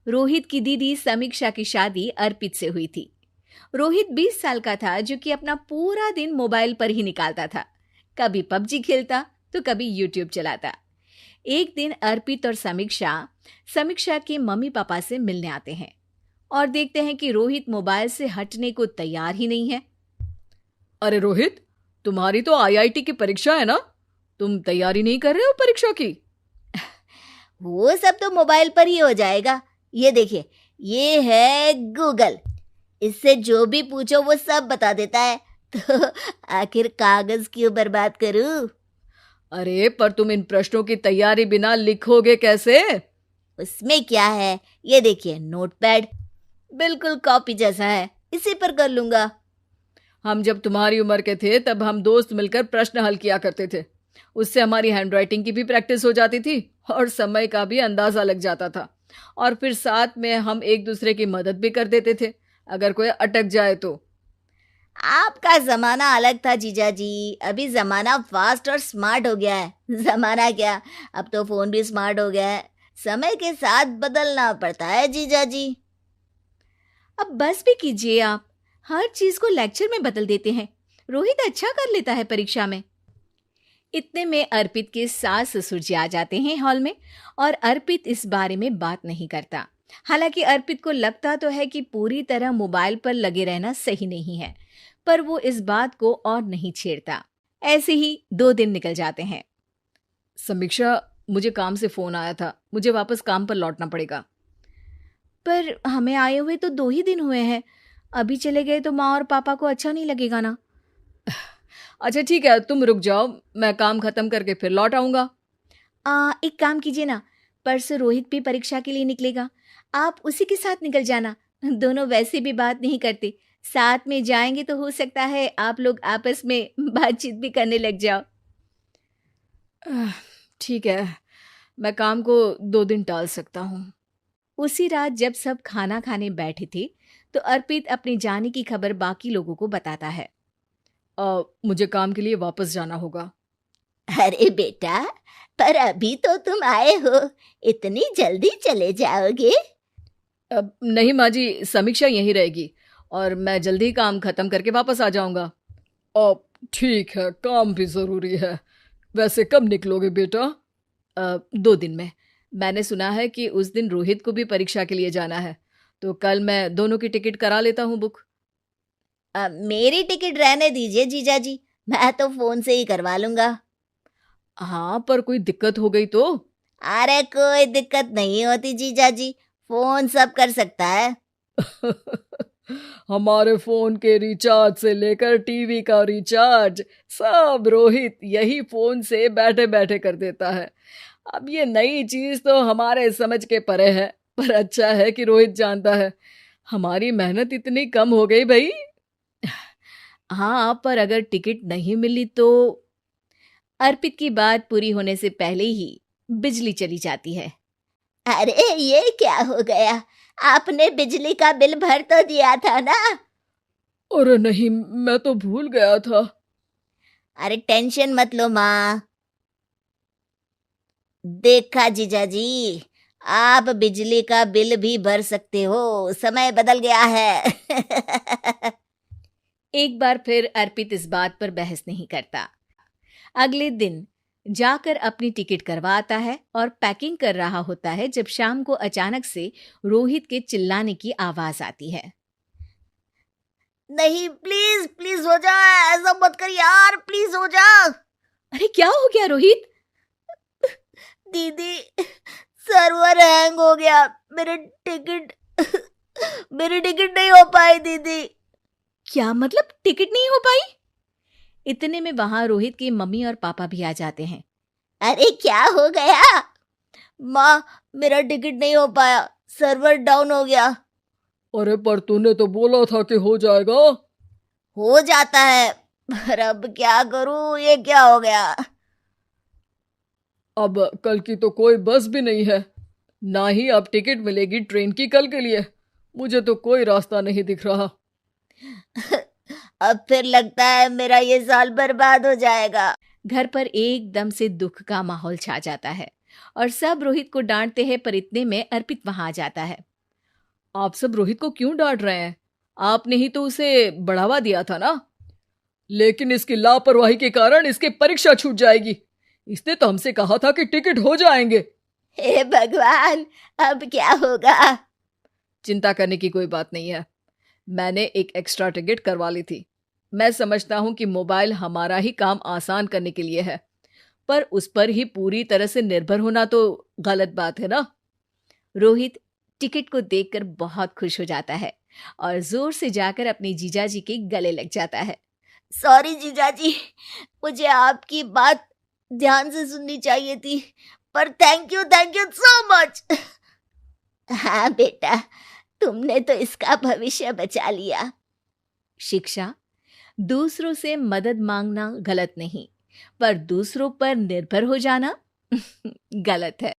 रोहित की दीदी समीक्षा की शादी अर्पित से हुई थी। रोहित 20 साल का था, जो कि अपना पूरा दिन मोबाइल पर ही निकालता था। कभी पबजी खेलता तो कभी यूट्यूब चलाता। एक दिन अर्पित और समीक्षा समीक्षा के मम्मी पापा से मिलने आते हैं और देखते हैं कि रोहित मोबाइल से हटने को तैयार ही नहीं है। अरे रोहित, तुम्हारी तो आईआईटी की परीक्षा है ना? तुम तैयारी नहीं कर रहे हो परीक्षा की? वो सब तो मोबाइल पर ही हो जाएगा। ये देखिए, ये है गूगल। इससे जो भी पूछो वो सब बता देता है। तो आखिर कागज क्यों बर्बाद करूं? अरे पर तुम इन प्रश्नों की तैयारी बिना लिखोगे कैसे? उसमें क्या है, ये देखिए नोटपैड, बिल्कुल कॉपी जैसा है, इसी पर कर लूंगा। हम जब तुम्हारी उम्र के थे तब हम दोस्त मिलकर प्रश्न हल किया करते थे। उससे हमारी हैंडराइटिंग की भी प्रैक्टिस हो जाती थी और समय का भी अंदाजा लग जाता था। और फिर साथ में हम एक दूसरे की मदद भी कर देते थे अगर कोई अटक जाए तो। आपका जमाना अलग था जीजा जी। अभी जमाना फास्ट और स्मार्ट हो गया है। जमाना क्या, अब तो फोन भी स्मार्ट हो गया है। समय के साथ बदलना पड़ता है जीजा जी। अब बस भी कीजिए, आप हर चीज को लेक्चर में बदल देते हैं। रोहित अच्छा कर लेता है परीक्षा में। इतने में अर्पित के सास ससुर जी आ जाते हैं हॉल में और अर्पित इस बारे में बात नहीं करता। हालांकि अर्पित को लगता तो है कि पूरी तरह मोबाइल पर लगे रहना सही नहीं है, पर वो इस बात को और नहीं छेड़ता। ऐसे ही 2 दिन निकल जाते हैं। समीक्षा, मुझे काम से फोन आया था, मुझे वापस काम पर लौटना पड़ेगा। पर हमें आए हुए तो 2 ही दिन हुए हैं। अभी चले गए तो माँ और पापा को अच्छा नहीं लगेगा ना। अच्छा ठीक है, तुम रुक जाओ, मैं काम खत्म करके फिर लौट आऊंगा। एक काम कीजिए ना, परसों रोहित भी परीक्षा के लिए निकलेगा, आप उसी के साथ निकल जाना। दोनों वैसे भी बात नहीं करते, साथ में जाएंगे तो हो सकता है आप लोग आपस में बातचीत भी करने लग जाओ। ठीक है, मैं काम को 2 दिन टाल सकता हूँ। उसी रात जब सब खाना खाने बैठे थे तो अर्पित अपने जाने की खबर बाकी लोगों को बताता है। मुझे काम के लिए वापस जाना होगा। अरे बेटा, पर अभी तो तुम आए हो, इतनी जल्दी चले जाओगे? नहीं माँ जी, समीक्षा यहीं रहेगी और मैं जल्दी काम खत्म करके वापस आ जाऊंगा। ठीक है, काम भी ज़रूरी है। वैसे कब निकलोगे बेटा? 2 दिन में। मैंने सुना है कि उस दिन रोहित को भी परीक्षा के लिए जाना है, तो कल मैं दोनों की टिकट करा लेता हूँ बुक। मेरी टिकट रहने दीजिए जीजा जी, मैं तो फोन से ही करवा लूंगा। हाँ, पर कोई दिक्कत हो गई तो? अरे कोई दिक्कत नहीं होती जीजा जी, फोन सब कर सकता है। हमारे फोन के रिचार्ज से लेकर टीवी का रिचार्ज सब रोहित यही फोन से बैठे बैठे कर देता है। अब ये नई चीज तो हमारे समझ के परे है, पर अच्छा है कि रोहित जानता है। हमारी मेहनत इतनी कम हो गई भाई। हाँ, पर अगर टिकट नहीं मिली तो? अर्पित की बात पूरी होने से पहले ही बिजली चली जाती है। अरे ये क्या हो गया, आपने बिजली का बिल भर तो दिया था ना? अरे नहीं, मैं तो भूल गया था। अरे टेंशन मत लो माँ। देखा जीजा जी, आप बिजली का बिल भी भर सकते हो, समय बदल गया है। एक बार फिर अर्पित इस बात पर बहस नहीं करता। अगले दिन जाकर अपनी टिकट करवाता है और पैकिंग कर रहा होता है जब शाम को अचानक से रोहित के चिल्लाने की आवाज आती है। नहीं, प्लीज प्लीज हो जा, ऐसा मत कर यार, प्लीज हो जा। अरे क्या हो गया रोहित? दीदी, सर्वर हैंग हो गया, मेरी टिकट नहीं हो पाई दीदी। क्या मतलब टिकट नहीं हो पाई? इतने में वहां रोहित के मम्मी और पापा भी आ जाते हैं। अरे क्या हो गया? माँ, मेरा टिकट नहीं हो पाया, सर्वर डाउन हो गया। अरे पर तूने तो बोला था कि हो जाएगा। हो जाता है, पर अब क्या करूं, ये क्या हो गया? अब कल की तो कोई बस भी नहीं है, ना ही अब टिकट मिलेगी ट्रेन की कल के लिए। मुझे तो कोई रास्ता नहीं दिख रहा। अब फिर लगता है मेरा ये साल बर्बाद हो जाएगा। घर पर एकदम से दुख का माहौल छा जाता है और सब रोहित को डांटते हैं, पर इतने में अर्पित वहां आ जाता है। आप सब रोहित को क्यों डांट रहे हैं? आपने ही तो उसे बढ़ावा दिया था ना। लेकिन इसकी लापरवाही के कारण इसकी परीक्षा छूट जाएगी। इसने तो हमसे कहा था कि टिकट हो जाएंगे। हे भगवान, अब क्या होगा? चिंता करने की कोई बात नहीं है। मैंने एक एक्स्ट्रा टिकट करवा ली थी। मैं समझता हूँ कि मोबाइल हमारा ही काम आसान करने के लिए है, पर उस पर ही पूरी तरह से निर्भर होना तो गलत बात है ना। रोहित टिकट को देखकर बहुत खुश हो जाता है और जोर से जाकर अपने जीजाजी के गले लग जाता है। सॉरी जीजाजी, मुझे आपकी बात ध्यान से सुननी चाहिए थी, पर थैंक यू सो मच। हाँ बेटा, तुमने तो इसका भविष्य बचा लिया। शिक्षा, दूसरों से मदद मांगना गलत नहीं, पर दूसरों पर निर्भर हो जाना गलत है।